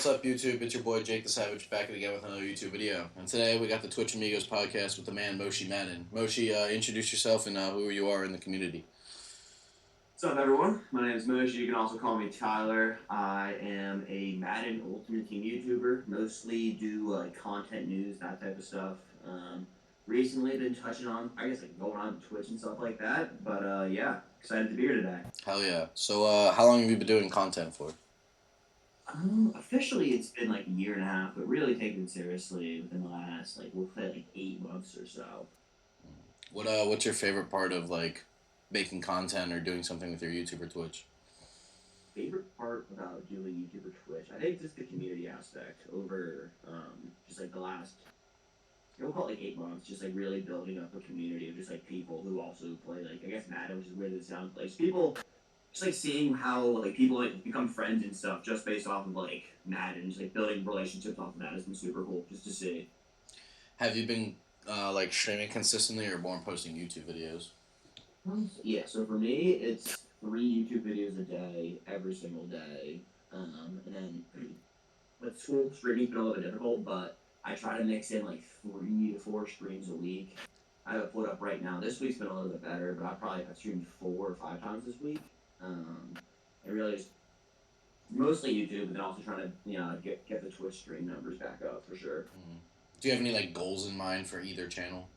What's up, YouTube? It's your boy Jake the Savage back again with another YouTube video. And today we got the Twitch Amigos podcast with the man Moshi Madden. Moshi, introduce yourself and who you are in the community. What's up, everyone? My name is Moshi. You can also call me Tyler. I am a Madden Ultimate Team YouTuber. Mostly do content news, that type of stuff. Recently been touching on, going on Twitch and stuff like that. But yeah, excited to be here today. Hell yeah. So how long have you been doing content for? Officially, it's been like a year and a half, but really taken seriously within the last, we'll say 8 months or so. What's your favorite part of making content or doing something with your YouTube or Twitch? Favorite part about doing YouTube or Twitch, I think just the community aspect over just the last, we'll call it 8 months, just really building up a community of just people who also play Madden, which is weird as it sounds. People just seeing how people become friends and stuff just based off of Madden, just building relationships off of that has been super cool just to see. Have you been streaming consistently or more posting YouTube videos? Yeah, so for me, it's 3 YouTube videos a day, every single day. And then with school, streaming's been a little bit difficult, but I try to mix in 3 to 4 streams a week. I have it put up right now. This week's been a little bit better, but I probably have streamed 4 or 5 times this week. I really just mostly YouTube, but then also trying to get the Twitch stream numbers back up for sure. Do you have any goals in mind for either channel?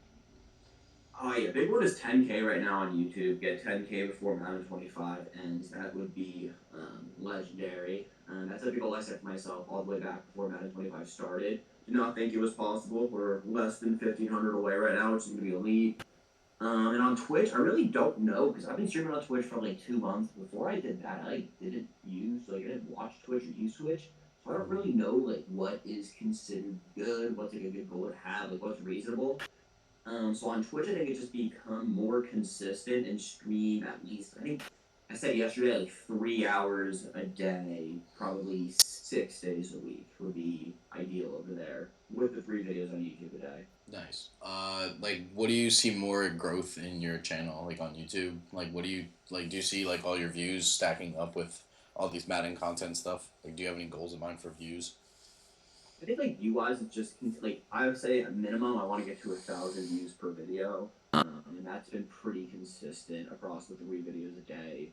Oh yeah, big one is 10K right now on YouTube. Get 10K before Madden 25 ends. That would be legendary. That's a goal I set for myself all the way back before Madden 25 started. Did not think it was possible. We're less than 1,500 away right now, which is going to be elite. And on Twitch, I really don't know, because I've been streaming on Twitch for 2 months. Before I did that, I didn't watch Twitch or use Twitch. So I don't really know, what is considered good, what's a good goal to have, what's reasonable. So on Twitch, I think it's just become more consistent and stream at least, I think I said yesterday, 3 hours a day, probably 6 days a week would be ideal over there, with the 3 videos on YouTube a day. Nice. What do you see more growth in your channel, on YouTube? What do you, do you see, all your views stacking up with all these Madden content stuff? Do you have any goals in mind for views? I think, view-wise, it's just, I would say, at minimum, I want to get to 1,000 views per video, and that's been pretty consistent across the 3 videos a day.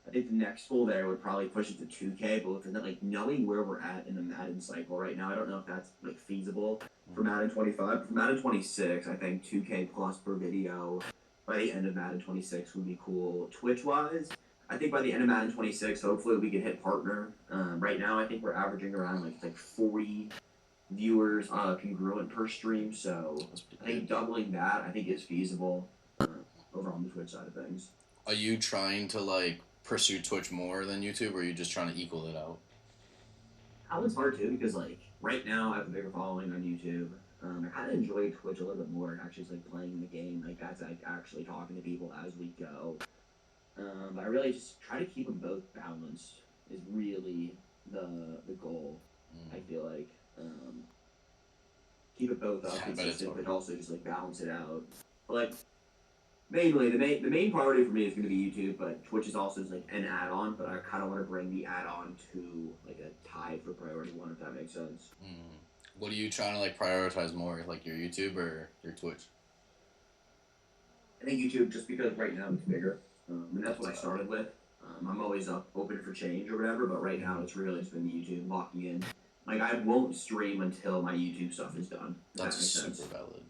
I think the next goal there would probably push it to 2K, but with knowing where we're at in the Madden cycle right now, I don't know if that's feasible for Madden 25. For Madden 26, I think 2K plus per video by the end of Madden 26 would be cool. Twitch-wise, I think by the end of Madden 26, hopefully we can hit partner. Right now, I think we're averaging around 40 viewers congruent per stream, so I think doubling that I think is feasible over on the Twitch side of things. Are you trying to pursue Twitch more than YouTube, or are you just trying to equal it out? That one's hard too, because right now I have a bigger following on YouTube. I kind of enjoy Twitch a little bit more, actually just playing the game. That's actually talking to people as we go. But I really just try to keep them both balanced is really the goal. I feel like keep it both up consistent, but also just balance it out. But mainly the main priority for me is going to be YouTube, but Twitch is also just an add-on. But I kind of want to bring the add-on to a tie for priority 1, if that makes sense. What are you trying to prioritize more, your YouTube or your Twitch? I think YouTube, just because right now it's bigger, and that's what I started with. I'm always open for change or whatever, but right now it's really just been YouTube locking in. I won't stream until my YouTube stuff is done. That's super valid.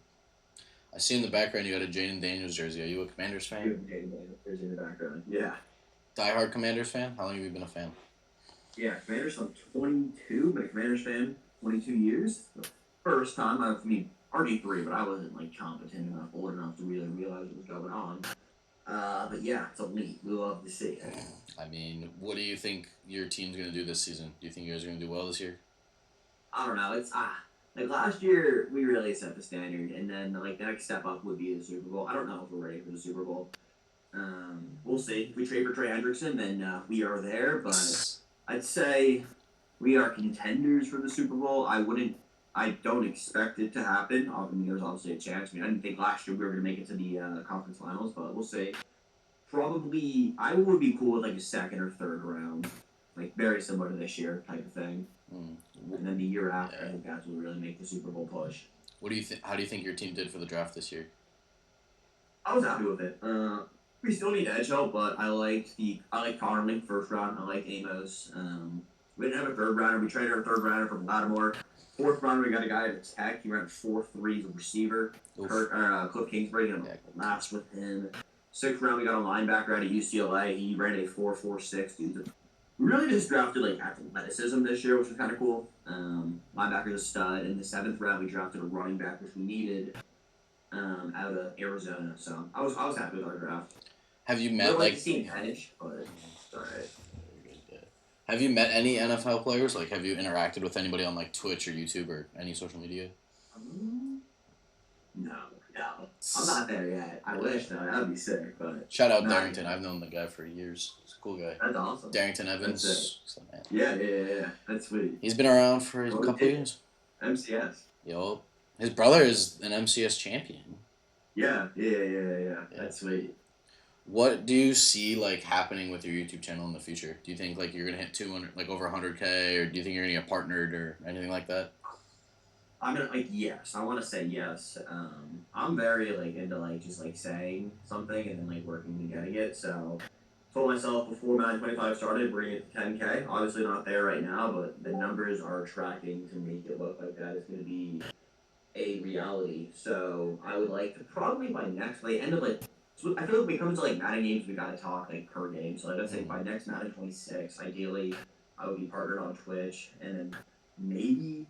I see in the background you got a Jaden Daniels jersey. Are you a Commanders fan? I do have a Jaden Daniels jersey in the background. Yeah. Die-hard Commanders fan? How long have you been a fan? Yeah, Commanders. I'm 22, but a Commanders fan 22 years. The first time, RG3, but I wasn't competent enough, old enough to really realize what was going on. But yeah, it's elite. We love to see it. What do you think your team's going to do this season? Do you think you guys are going to do well this year? I don't know. It's last year we really set the standard, and then the next step up would be the Super Bowl. I don't know if we're ready for the Super Bowl. We'll see. If we trade for Trey Hendrickson, then we are there. But I'd say we are contenders for the Super Bowl. I don't expect it to happen. There's obviously a chance. I didn't think last year we were going to make it to the conference finals, but we'll see. Probably, I would be cool with a second or third round. like very similar to this year type of thing. Mm. And then the year after, I Yeah. think that's what really make the Super Bowl push. What do you think? How do you think your team did for the draft this year? I was happy with it. We still need edge help, but I like Conley first round. I like Amos. We didn't have a third rounder. We traded our third rounder from Lattimore. Fourth rounder, we got a guy at Tech. He ran 4.3 as a receiver. Cliff Kingsbury, gonna last with him. Sixth round, we got a linebacker out of UCLA. He ran a 4.46. Dude, we really just drafted like athleticism this year, which was kind of cool. Linebacker's a stud. In the seventh round, we drafted a running back, which we needed out of Arizona. So I was happy with our draft. Have you met like? Team advantage, but it's all right. Have you met any NFL players? Like, have you interacted with anybody on like Twitch or YouTube or any social media? No. I'm not there yet. I wish though. That'd be sick. But shout out Darrington. I've known the guy for years. He's a cool guy. That's awesome. Darrington Evans. Yeah. That's sweet. He's been around for a couple years. MCS. Yup. His brother is an MCS champion. Yeah. That's sweet. What do you see like happening with your YouTube channel in the future? Do you think like you're gonna hit 200, like over 100K, or do you think you're gonna get partnered or anything like that? I'm gonna yes. I want to say yes. I'm very like into like just like saying something and then like working to getting it. So told myself before Madden 25 started, bring it to 10K. Obviously not there right now, but the numbers are tracking to make it look like that is gonna be a reality. So I would like to probably by next like end of like. So I feel like when it comes to like Madden games, we gotta talk like per game. So like, let's say by next Madden 26, ideally, I would be partnered on Twitch, and then maybe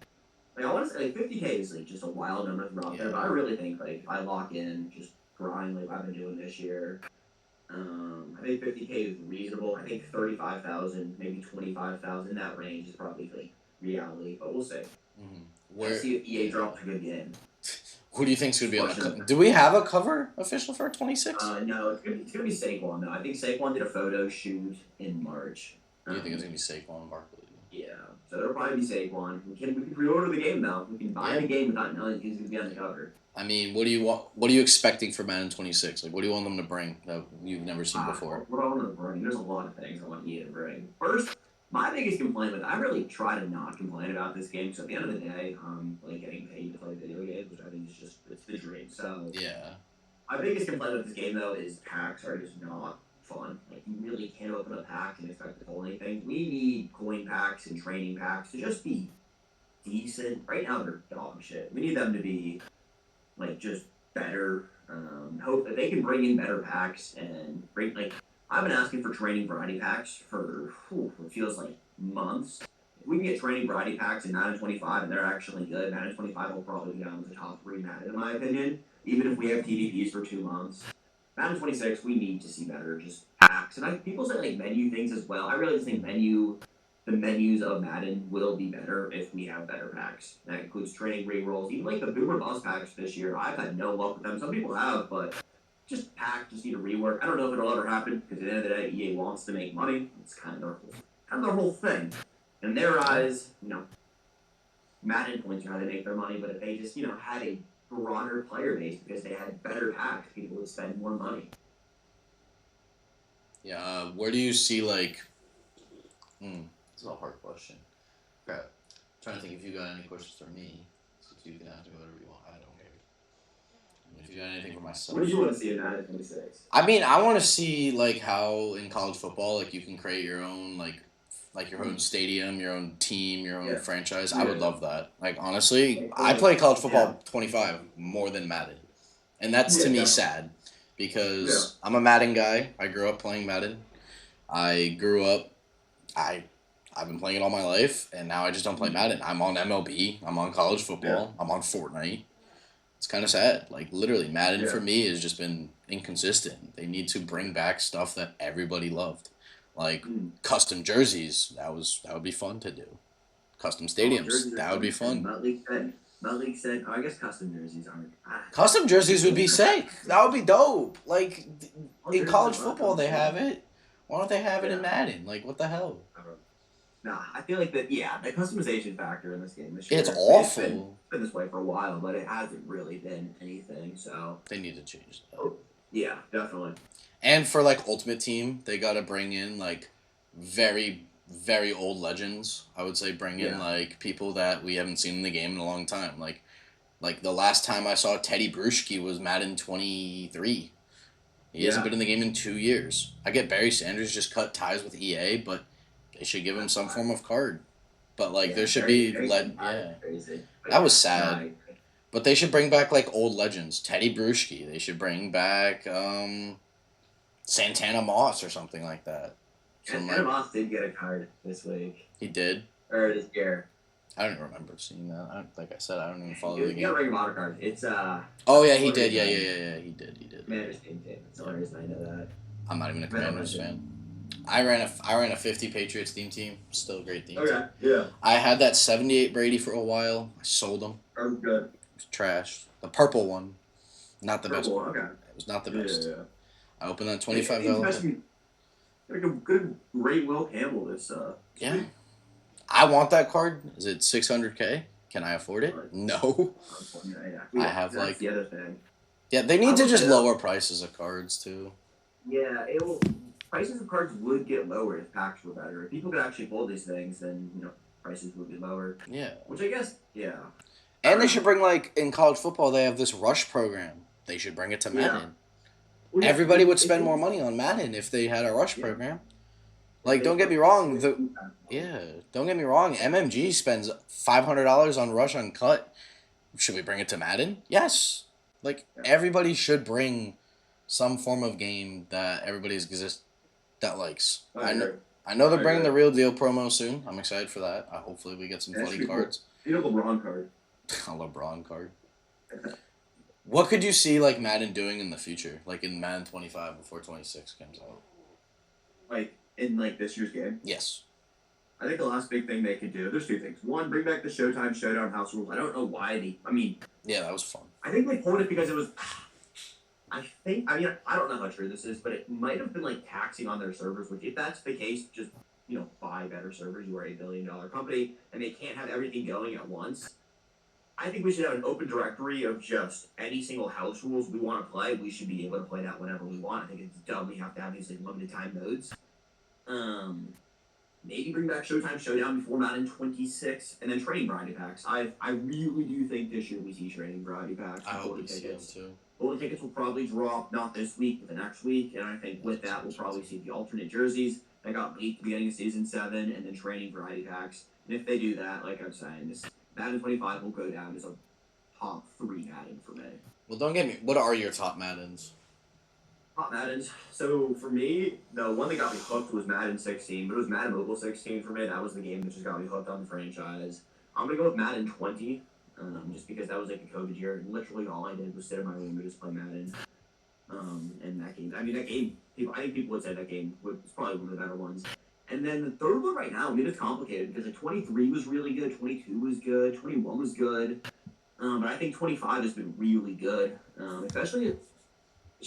like I want to say like 50K is like just a wild number to throw out there, but I really think like if I lock in, just grind like I've been doing this year, I think 50K is reasonable. I think 35,000, maybe 25,000, that range is probably like reality, but we'll see. Let's see if EA drops a good game. Who do you think's gonna be on the cover? Do we have a cover official for 26? No, it's gonna be Saquon though. I think Saquon did a photo shoot in March. Do you think it's gonna be Saquon Barkley? Yeah, so it'll probably be Saquon. We can pre-order the game though. We can buy the game without knowing who's gonna be on the cover. I mean, what do you want? What are you expecting for Madden 26? Like, what do you want them to bring that you've never seen before? What do I want them to bring? There's a lot of things I want EA to bring. First, my biggest complaint with I really try to not complain about this game. So at the end of the day, like getting paid to play video games, which I think is just it's the dream. So yeah, my biggest complaint with this game though is packs are just not fun. Like you really can't open a pack and expect to pull anything. We need coin packs and training packs to just be decent. Right now they're dog shit. We need them to be like just better. Hope that they can bring in better packs and bring like. I've been asking for training variety packs for it feels like months. If we can get training variety packs in Madden 25 and they're actually good, Madden 25 will probably be down to the top 3 Madden in my opinion. Even if we have TDPs for 2 months. Madden 26, we need to see better just packs. And people say like menu things as well. I really just think the menus of Madden will be better if we have better packs. That includes training rerolls. Even like the Boomer Bust packs this year, I've had no luck with them. Some people have, but just need a rework. I don't know if it'll ever happen because at the end of the day, EA wants to make money. It's kind of their whole thing. In their eyes, Madden points are how they make their money. But if they just had a broader player base because they had better packs, people would spend more money. Yeah. Where do you see like? It's a hard question. Crap. I'm trying to think if you got any questions for me. So you can ask me whatever you want. I don't care. If you got anything for myself. What do you want to see in Madden 26? I mean, I want to see like how in college football, like you can create your own like your own stadium, your own team, your own franchise. I would love that. Like honestly, I play college football 25 more than Madden, and that's to me sad because I'm a Madden guy. I grew up playing Madden. I've been playing it all my life, and now I just don't play Madden. I'm on MLB. I'm on college football. I'm on Fortnite. It's kind of sad. Like, literally, Madden for me has just been inconsistent. They need to bring back stuff that everybody loved. Like, custom jerseys. That would be fun to do. Custom stadiums. That would be fun. League said, I guess custom jerseys aren't. Custom jerseys would be sick. That would be dope. Like, in college football, they have it. Why don't they have it in Madden? Like, what the hell? Nah, I feel like the customization factor in this game is it's awful. It's been this way for a while, but it hasn't really been anything. So they need to change that. Yeah, definitely. And for like Ultimate Team, they gotta bring in like very very old legends. I would say bring in Yeah, like people that we haven't seen in the game in a long time. Like the last time I saw Teddy Bruschi was Madden 23. He hasn't yeah, been in the game in 2 years. I get Barry Sanders just cut ties with EA, but they should give him that's some fine. form of card. But like there Yeah, should be very yeah. crazy. But That was yeah, no, sad. But they should bring back like old legends. Teddy Bruschi. They should bring back Santana Moss or something like that. and Some Santa like Moss did get a card this week he did. or this year. I don't even remember seeing that. Like I said, I don't even follow the He got a game. Ring of Honor card. It's Oh yeah, that's the he only did. reason Yeah, I yeah, yeah, yeah. He did. He did. Commander's team team. That's the only reason I know that. I'm not even a Metal Commanders Legend. fan. I ran a 50 Patriots team. Still a great team. Okay, yeah. I had that 78 Brady for a while. I sold him. I'm good. It was trash. The purple one, not the best. Purple, okay. It was not the Yeah, best. yeah. I opened that Hey, $25. like a good, great Will Campbell this Yeah, week. I want that card. Is it 600K? Can I afford it? No. Yeah, I have that's like the other thing. yeah. They I need to will just say that. lower prices of cards too. Yeah, it will. Prices of cards would get lower if packs were better. If people could actually hold these things, then prices would be lower. Yeah. Which I guess, yeah. I And don't they know. should bring like in college football they have this rush program. They should bring it to Yeah. Madden. Well, yeah. Everybody would If spend they more money on Madden if they had a rush yeah, program. if Like they don't get me put wrong, this yeah, don't get me wrong. MMG spends $500 on rush uncut. Should we bring it to Madden? Yes. Like yeah. everybody should bring some form of game that everybody's exist that likes. I agree. I know they're I bringing the agree. real deal promo soon. I'm excited for that. Hopefully we get some That funny should be cool. cards. You know, LeBron card. A LeBron card. What could you see like Madden doing in the future, like in Madden 25 before 26 comes out? Like in like this year's game. Yes. I think the last big thing they could do. There's two things. One, bring back the Showtime Showdown house rules. I don't know why they. I mean, Yeah, that was fun. I think they pulled it because it was. I mean, I don't know how true this is, but it might have been like taxing on their servers. Which, if that's the case, just buy better servers. You are $1 billion company, and they can't have everything going at once. I think we should have an open directory of just any single house rules we want to play. We should be able to play that whenever we want. I think it's dumb we have to have these like limited time modes. Maybe bring back Showtime Showdown before Madden 26, and then training variety packs. I really do think this year we see training variety packs. I hope we Golden see them tickets. too. Golden tickets will probably drop not this week, but the next week, and I think with that we'll probably see the alternate jerseys that got leaked beginning of season 7, and then training variety packs. And if they do that, like I'm saying, this Madden 25 will go down as a top 3 Madden for me. Well, don't get me. What are your top Maddens? Top Maddens. So for me, the one that got me hooked was Madden 16, but it was Madden Mobile 16 for me. That was the game that just got me hooked on the franchise. I'm gonna go with Madden 20, just because that was like a COVID year. Literally all I did was sit in my room and just play Madden. And that game, I mean, that game, I think people would say that game was probably one of the better ones. And then the third one right now, I mean, it's complicated because like 23 was really good, 22 was good, 21 was good. But I think 25 has been really good, especially it's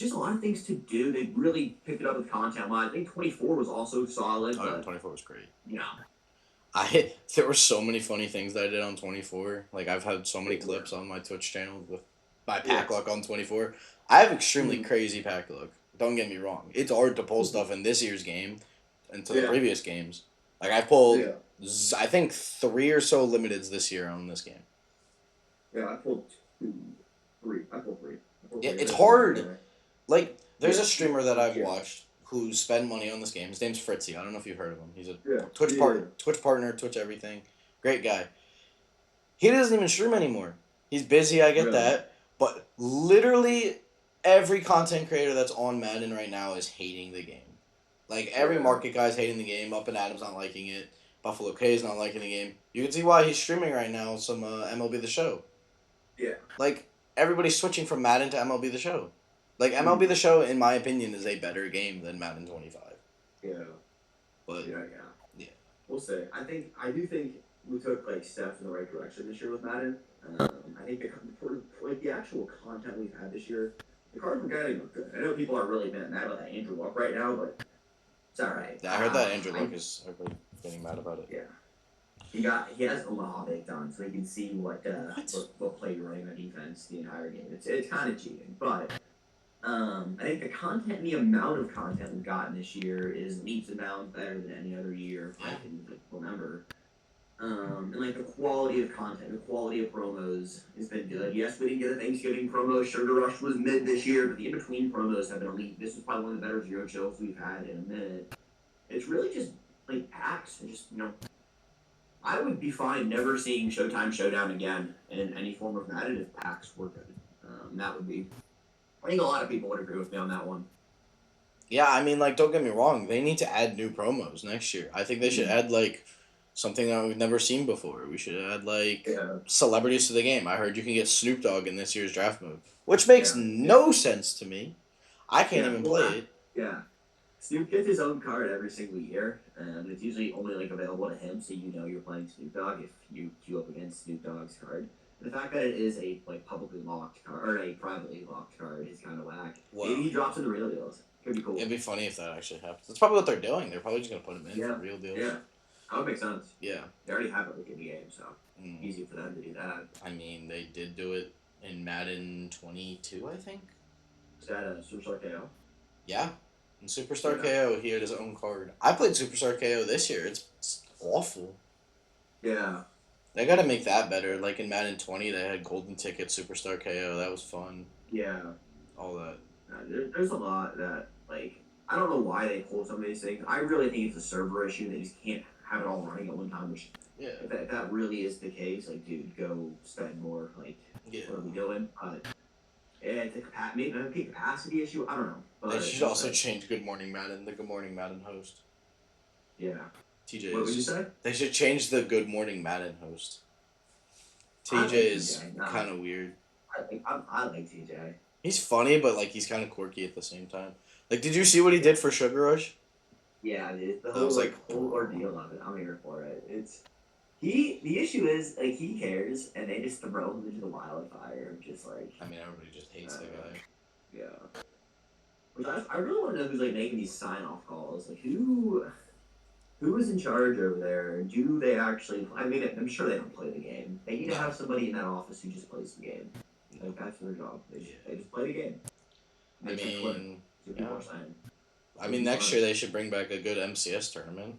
just a lot of things to do. They really picked it up with content. Well, I think 24 was also solid, Oh, yeah, but 24 was great. yeah, There were so many funny things that I did on 24. Like I've had so many clips on my Twitch channel with my pack luck on 24. I have extremely crazy pack luck. Don't get me wrong. It's hard to pull stuff in this year's game and to the previous games. Like I pulled I think 3 or so limiteds this year on this game. Yeah, I pulled 2, 3. I pulled 3. Yeah, it's hard. Like there's a streamer that I've watched who spend money on this game. His name's Fritzy. I don't know if you've heard of him. He's a Twitch partner, Twitch everything. Great guy. He doesn't even stream anymore. He's busy, I get that. But literally every content creator that's on Madden right now is hating the game. Like every market guy's hating the game. Up and Adam's not liking it. Buffalo K's not liking the game. You can see why he's streaming right now some MLB The Show. Yeah. Like everybody's switching from Madden to MLB The Show. Like MLB The Show, in my opinion, is a better game than Madden 25. Yeah. But yeah. We'll see. I do think we took like steps in the right direction this year with Madden. I think for like the actual content we've had this year, the cards we're getting look good. I know people are really mad about that Andrew Luck right now, but it's all right. Yeah, I heard that Andrew Luck is getting mad about it. Yeah. He has Omaha baked on, so he can see what play you're running on defense the entire game. It's kind of cheating, but I think the content, the amount of content we've gotten this year is leaps and bounds better than any other year I Yeah. can remember. And like the quality of content, the quality of promos has been good. Yes, we didn't get a Thanksgiving promo. Sugar Rush was mid this year, but the in between promos have been elite. This is probably one of the better zero chills we've had in a minute. It's really just like acts and just I would be fine never seeing Showtime Showdown again in any form of Madden if packs were good. That would be. I think a lot of people would agree with me on that one. Yeah, I mean, like, don't get me wrong. They need to add new promos next year. I think they should add, like, something that we've never seen before. We should add, like, Yeah, celebrities to the game. I heard you can get Snoop Dogg in this year's draft mode, which makes yeah, yeah, no sense to me. I can't yeah. even Well, play it. yeah. Snoop gets his own card every single year, and it's usually only like available to him, so you know you're playing Snoop Dogg if you queue up against Snoop Dogg's card. And the fact that it is a like publicly locked card or a privately locked card is kind of whack. Well, Maybe he drops in the real deals. Could be cool. it'd be funny if that actually happens. That's probably what they're doing. They're probably just going to put him in for Yeah, real deals. yeah. That would make sense. Yeah. They already have it like in the game, so Mm. easy for them to do that. I mean, they did do it in Madden 22, I think. Is that a Superstar KO? Yeah. In Superstar Yeah. KO, he had his own card. I played Superstar KO this year. It's awful. Yeah. They got to make that better. Like in Madden 20, they had Golden Ticket, Superstar KO. That was fun. Yeah. All that. There's a lot that like I don't know why they pull some of these things. I really think it's a server issue. They just can't have it all running at one time. Which Yeah. if that really is the case, like dude, go spend more. Like Yeah. what are we doing? It's a maybe a capacity issue. I don't know. But They should also change Good Morning Madden, the Good Morning Madden host. Yeah. TJ What would you is. say? They should change the Good Morning Madden host. I like TJ is TJ. Nah, kind of weird. I like TJ. He's funny, but like he's kind of quirky at the same time. Like, did you see what he did for Sugar Rush? Yeah, dude, the That whole was like, whole ordeal of it. I'm here for it. It's he. The issue is like he cares, and they just throw him into the wildfire. Just like I mean, everybody just hates the guy. yeah. Which I really want to know who's like making these sign off calls. Like who is in charge over there? Do they actually? I mean, I'm sure they don't play the game. They need to have somebody in that office who just plays the game. Like that's their job. They just play the game. I mean, People are saying. I mean, next year they should bring back a good MCS tournament.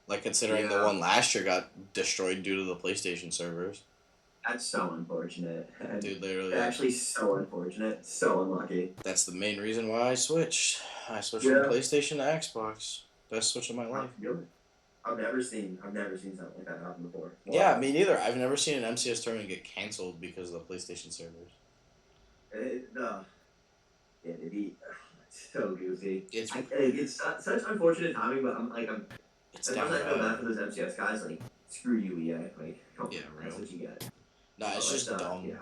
Like, considering the one last year got destroyed due to the PlayStation servers. That's so unfortunate. Dude, literally. Actually, so unfortunate. So unlucky. That's the main reason why I switched. I switched from PlayStation to Xbox. Best switch of my life. I've never seen something like that happen before. Wow. Yeah, me neither. I've never seen an MCS tournament get canceled because of the PlayStation servers. It'd be so goofy. It's such unfortunate timing, but it's down I feel bad for those MCS guys. Like, screw you, EA. Like, come on, Yeah, that's real. what you get. No, it's just dumb. Yeah.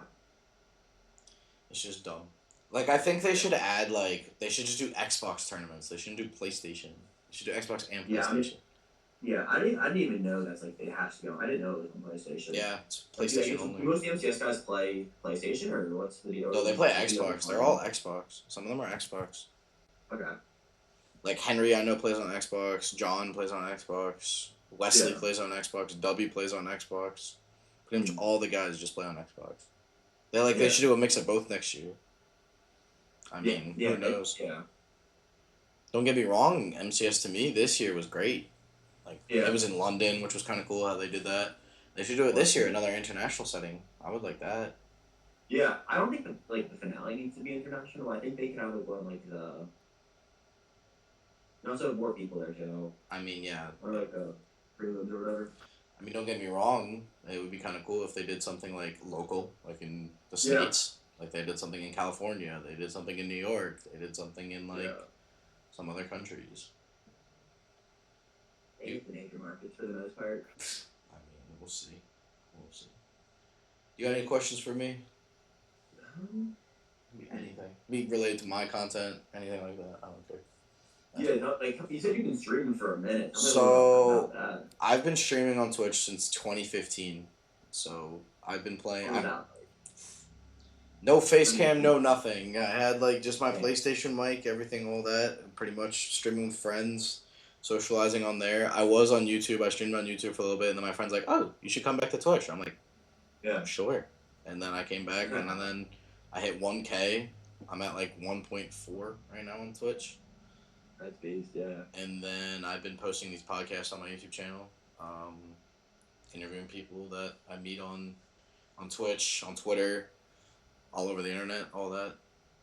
It's just dumb. Like, I think they should add, like, they should just do Xbox tournaments. They shouldn't do PlayStation. They should do Xbox and PlayStation. Yeah, I didn't even know that's like they have to go. I didn't know it was on PlayStation. Yeah, it's PlayStation only. Most of the MCS guys play PlayStation, or what's the deal? No, they play Xbox. They're all Xbox. Some of them are Xbox. Okay. Like Henry, I know plays on Xbox. John plays on Xbox. Wesley plays on Xbox. W plays on Xbox. Pretty much all the guys just play on Xbox. They should do a mix of both next year. I mean, who knows? Don't get me wrong. MCS to me this year was great. Like it was in London, which was kind of cool how they did that. They should do it this year, another international setting. I would like that. Yeah, I don't think the finale needs to be international. I think they can have it on like the. And also have more people there too. I mean, yeah. Or like prelims or whatever. I mean, don't get me wrong. It would be kind of cool if they did something like local, like in the States. Like they did something in California. They did something in New York. They did something in like some other countries. The major markets for the most part. I mean, we'll see. We'll see. You got any questions for me? Anything. Be related to my content, anything like that. I don't care. Yeah, no, like you said, you've been streaming for a minute. So I've been streaming on Twitch since 2015. So I've been playing. No face cam, no nothing. I had like just my PlayStation mic, everything, all that. Pretty much streaming with friends, socializing on there. I was on YouTube. I streamed on YouTube for a little bit, and then my friend's like, "Oh, you should come back to Twitch." I'm like, "Yeah, sure." And then I came back, and then I hit 1K. I'm at like 1.4 right now on Twitch. That's beast, yeah. And then I've been posting these podcasts on my YouTube channel, um, interviewing people that I meet on Twitch, on Twitter, all over the internet, all that.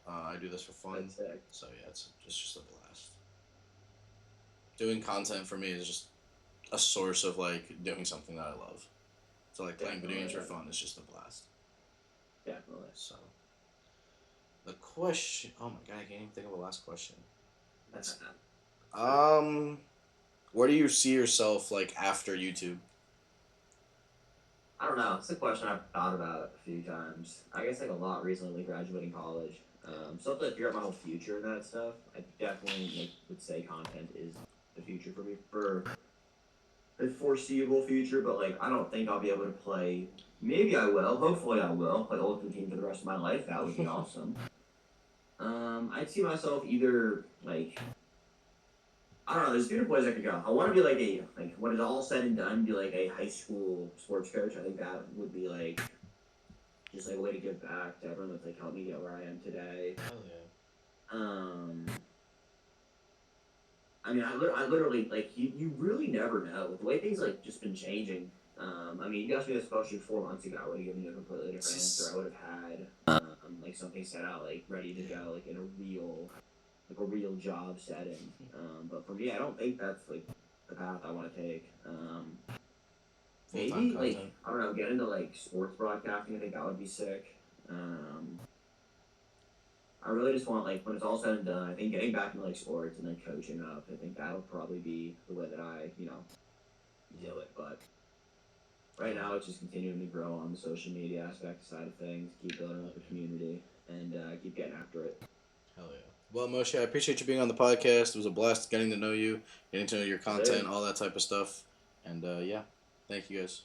I do this for fun, That's sick. so yeah, it's just a blast. Doing content for me is just a source of like doing something that I love. So like playing video games Definitely, for yeah. fun is just a blast. Definitely. So the question, oh my god, I can't even think of a last question. Um, where do you see yourself like after YouTube? I don't know. It's a question I've thought about a few times. I guess like a lot recently, graduating college. Yeah. So to figure out my whole future and that stuff, I definitely like would say content is the future for me for the foreseeable future. But like, I don't think I'll be able to play. Maybe I will. Hopefully, I will play Ultimate Team for the rest of my life. That would be awesome. I'd see myself either like I don't know. There's different ways I could go. I want to be like when it's all said and done, be like a high school sports coach. I think that would be like just like a way to give back to everyone that's like helped me get where I am today. Hell yeah. Um, I mean, I literally like you really never know with the way things like just been changing. I mean, you asked me this question 4 months ago. I would have given you a completely different answer. I would have had like something set out like ready to go like in a real job setting. But for me, I don't think that's like the path I want to take. Full time Maybe like content. I don't know, get into like sports broadcasting. I think that would be sick. Um, I really just want like when it's all said and done, I think getting back into like sports and then coaching up. I think that'll probably be the way that I do it. But right now, it's just continuing to grow on the social media aspect side of things, keep building up the community, and keep getting after it. Hell yeah. Well, Moshi, I appreciate you being on the podcast. It was a blast getting to know you, getting to know your Yes, sir. content, all that type of stuff. And yeah, thank you guys.